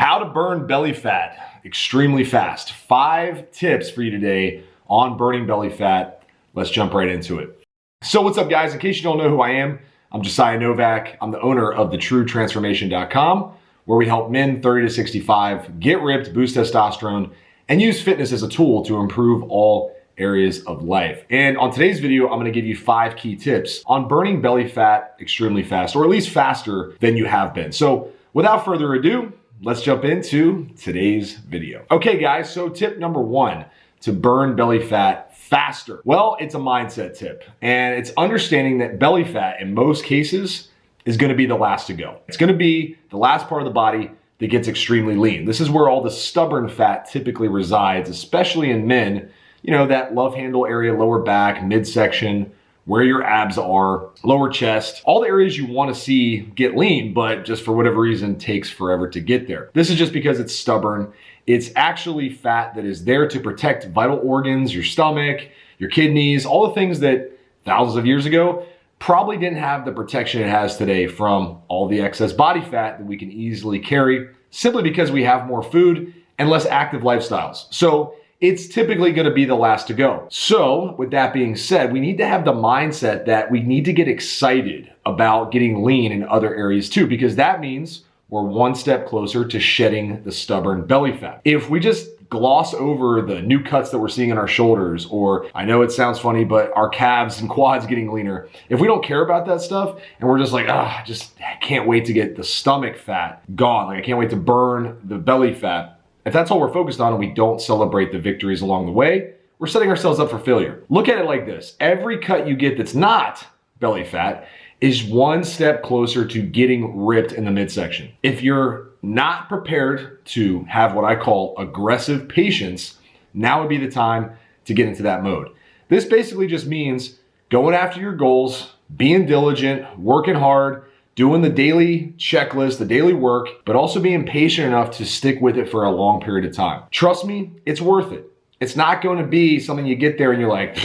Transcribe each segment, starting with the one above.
How to burn belly fat extremely fast. 5 tips for you today on burning belly fat. Let's jump right into it. So what's up, guys? In case you don't know who I am, I'm Josiah Novak. I'm the owner of thetruetransformation.com, where we help men 30 to 65 get ripped, boost testosterone, and use fitness as a tool to improve all areas of life. And on today's video, I'm going to give you 5 key tips on burning belly fat extremely fast, or at least faster than you have been. So without further ado, let's jump into today's video. Okay, guys, so tip number 1 to burn belly fat faster. Well, it's a mindset tip, and it's understanding that belly fat in most cases is going to be the last to go. It's going to be the last part of the body that gets extremely lean. This is where all the stubborn fat typically resides, especially in men, you know, that love handle area, lower back, midsection, where your abs are, lower chest, all the areas you want to see get lean, but just for whatever reason takes forever to get there. This is just because it's stubborn. It's actually fat that is there to protect vital organs, your stomach, your kidneys, all the things that thousands of years ago probably didn't have the protection it has today from all the excess body fat that we can easily carry simply because we have more food and less active lifestyles. So it's typically going to be the last to go. So with that being said, we need to have the mindset that we need to get excited about getting lean in other areas too, because that means we're one step closer to shedding the stubborn belly fat. If we just gloss over the new cuts that we're seeing in our shoulders, or I know it sounds funny, but our calves and quads getting leaner, if we don't care about that stuff and we're just like, I can't wait to get the stomach fat gone, like I can't wait to burn the belly fat, if that's all we're focused on and we don't celebrate the victories along the way, we're setting ourselves up for failure. Look at it like this. Every cut you get that's not belly fat is one step closer to getting ripped in the midsection. If you're not prepared to have what I call aggressive patience, now would be the time to get into that mode. This basically just means going after your goals, being diligent, working hard, doing the daily checklist, the daily work, but also being patient enough to stick with it for a long period of time. Trust me, it's worth it. It's not going to be something you get there and you're like,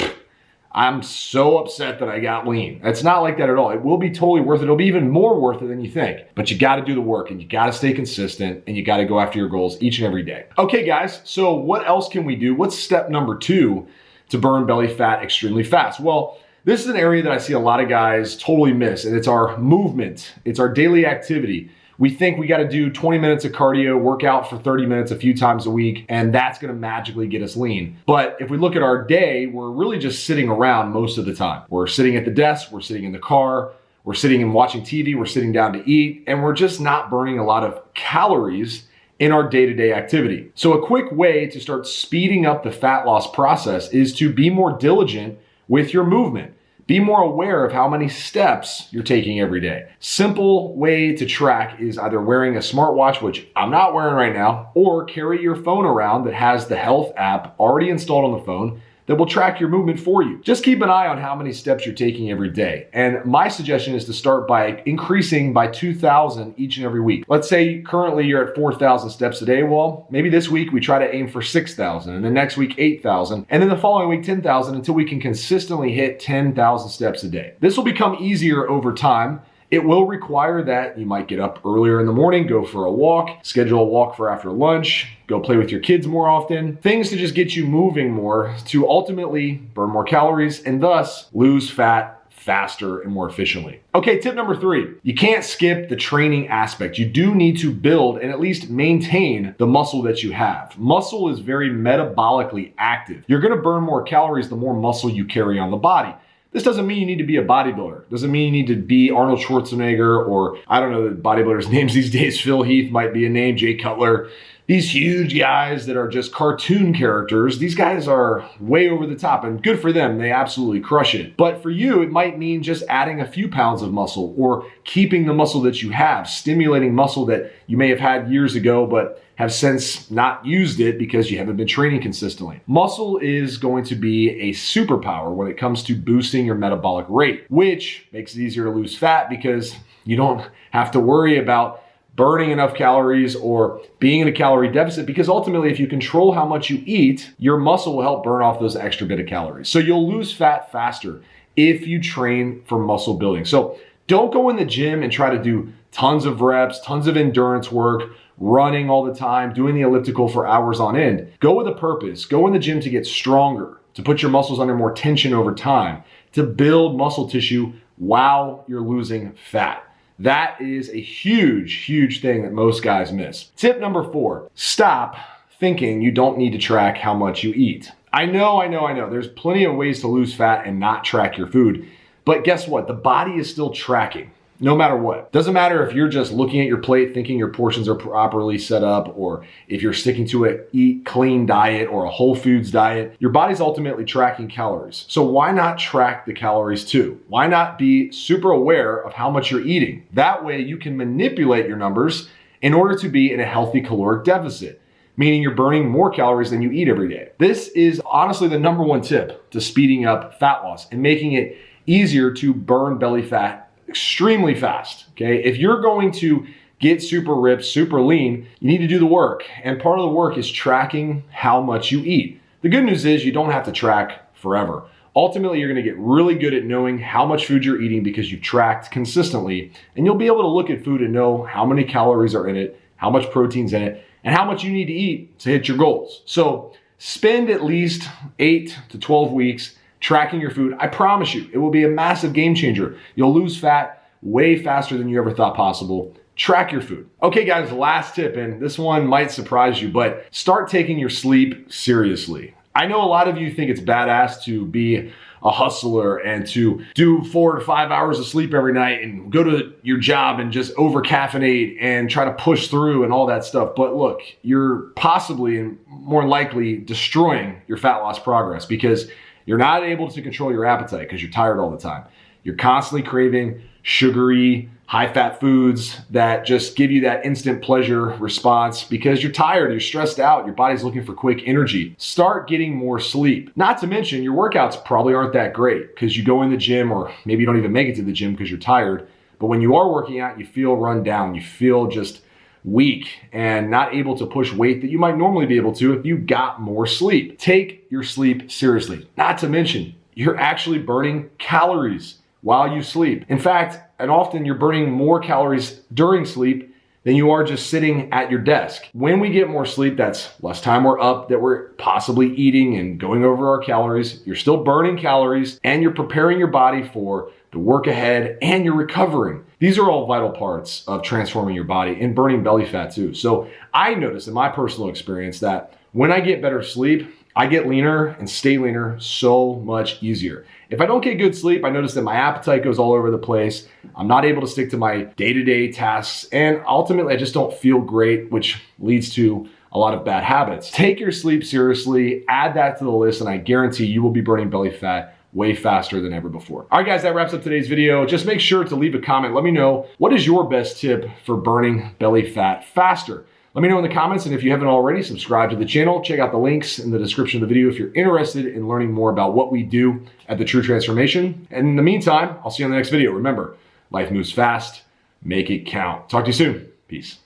I'm so upset that I got lean. It's not like that at all. It will be totally worth it. It'll be even more worth it than you think. But you got to do the work, and you got to stay consistent, and you got to go after your goals each and every day. Okay, guys, so what else can we do? What's step number 2 to burn belly fat extremely fast? Well, this is an area that I see a lot of guys totally miss, and it's our movement. It's our daily activity. We think we got to do 20 minutes of cardio, work out for 30 minutes a few times a week, and that's going to magically get us lean. But if we look at our day, we're really just sitting around most of the time. We're sitting at the desk, we're sitting in the car, we're sitting and watching TV, we're sitting down to eat, and we're just not burning a lot of calories in our day-to-day activity. So a quick way to start speeding up the fat loss process is to be more diligent with your movement. Be more aware of how many steps you're taking every day. Simple way to track is either wearing a smartwatch, which I'm not wearing right now, or carry your phone around that has the health app already installed on the phone that will track your movement for you. Just keep an eye on how many steps you're taking every day. And my suggestion is to start by increasing by 2,000 each and every week. Let's say currently you're at 4,000 steps a day. Well, maybe this week we try to aim for 6,000, and then next week 8,000, and then the following week 10,000 until we can consistently hit 10,000 steps a day. This will become easier over time. It will require that you might get up earlier in the morning, go for a walk, schedule a walk for after lunch, go play with your kids more often, things to just get you moving more to ultimately burn more calories and thus lose fat faster and more efficiently. Okay, tip number 3, you can't skip the training aspect. You do need to build and at least maintain the muscle that you have. Muscle is very metabolically active. You're gonna burn more calories the more muscle you carry on the body. This doesn't mean you need to be a bodybuilder. Doesn't mean you need to be Arnold Schwarzenegger, or I don't know the bodybuilders' names these days. Phil Heath might be a name, Jay Cutler. These huge guys that are just cartoon characters, these guys are way over the top, and good for them. They absolutely crush it. But for you, it might mean just adding a few pounds of muscle, or keeping the muscle that you have, stimulating muscle that you may have had years ago, but have since not used it because you haven't been training consistently. Muscle is going to be a superpower when it comes to boosting your metabolic rate, which makes it easier to lose fat because you don't have to worry about burning enough calories or being in a calorie deficit, because ultimately if you control how much you eat, your muscle will help burn off those extra bit of calories. So you'll lose fat faster if you train for muscle building. So don't go in the gym and try to do tons of reps, tons of endurance work, running all the time, doing the elliptical for hours on end. Go with a purpose. Go in the gym to get stronger, to put your muscles under more tension over time, to build muscle tissue while you're losing fat. That is a huge, huge thing that most guys miss. Tip number 4, stop thinking you don't need to track how much you eat. I know. There's plenty of ways to lose fat and not track your food. But guess what? The body is still tracking, no matter what. Doesn't matter if you're just looking at your plate thinking your portions are properly set up, or if you're sticking to an eat clean diet or a whole foods diet. Your body's ultimately tracking calories. So why not track the calories too? Why not be super aware of how much you're eating? That way you can manipulate your numbers in order to be in a healthy caloric deficit, meaning you're burning more calories than you eat every day. This is honestly the number 1 tip to speeding up fat loss and making it easier to burn belly fat extremely fast, okay? If you're going to get super ripped, super lean, you need to do the work. And part of the work is tracking how much you eat. The good news is you don't have to track forever. Ultimately, you're gonna get really good at knowing how much food you're eating because you've tracked consistently, and you'll be able to look at food and know how many calories are in it, how much protein's in it, and how much you need to eat to hit your goals. So spend at least 8 to 12 weeks tracking your food. I promise you, it will be a massive game changer. You'll lose fat way faster than you ever thought possible. Track your food. Okay guys, last tip, and this one might surprise you, but start taking your sleep seriously. I know a lot of you think it's badass to be a hustler and to do 4 to 5 hours of sleep every night and go to your job and just over caffeinate and try to push through and all that stuff. But look, you're possibly and more likely destroying your fat loss progress because you're not able to control your appetite because you're tired all the time. You're constantly craving sugary, high-fat foods that just give you that instant pleasure response because you're tired, you're stressed out, your body's looking for quick energy. Start getting more sleep. Not to mention, your workouts probably aren't that great because you go in the gym, or maybe you don't even make it to the gym because you're tired. But when you are working out, you feel run down, you feel just weak and not able to push weight that you might normally be able to if you got more sleep. Take your sleep seriously. Not to mention, you're actually burning calories while you sleep. In fact, and often you're burning more calories during sleep than you are just sitting at your desk. When we get more sleep, that's less time we're up that we're possibly eating and going over our calories. You're still burning calories and you're preparing your body for the work ahead and you're recovering. These are all vital parts of transforming your body and burning belly fat too. So I noticed in my personal experience that when I get better sleep, I get leaner and stay leaner so much easier. If I don't get good sleep, I notice that my appetite goes all over the place. I'm not able to stick to my day-to-day tasks, and ultimately I just don't feel great, which leads to a lot of bad habits. Take your sleep seriously, add that to the list, and I guarantee you will be burning belly fat way faster than ever before. All right guys, that wraps up today's video. Just make sure to leave a comment. Let me know, what is your best tip for burning belly fat faster? Let me know in the comments, and if you haven't already, subscribe to the channel. Check out the links in the description of the video if you're interested in learning more about what we do at The True Transformation. And in the meantime, I'll see you on the next video. Remember, life moves fast. Make it count. Talk to you soon. Peace.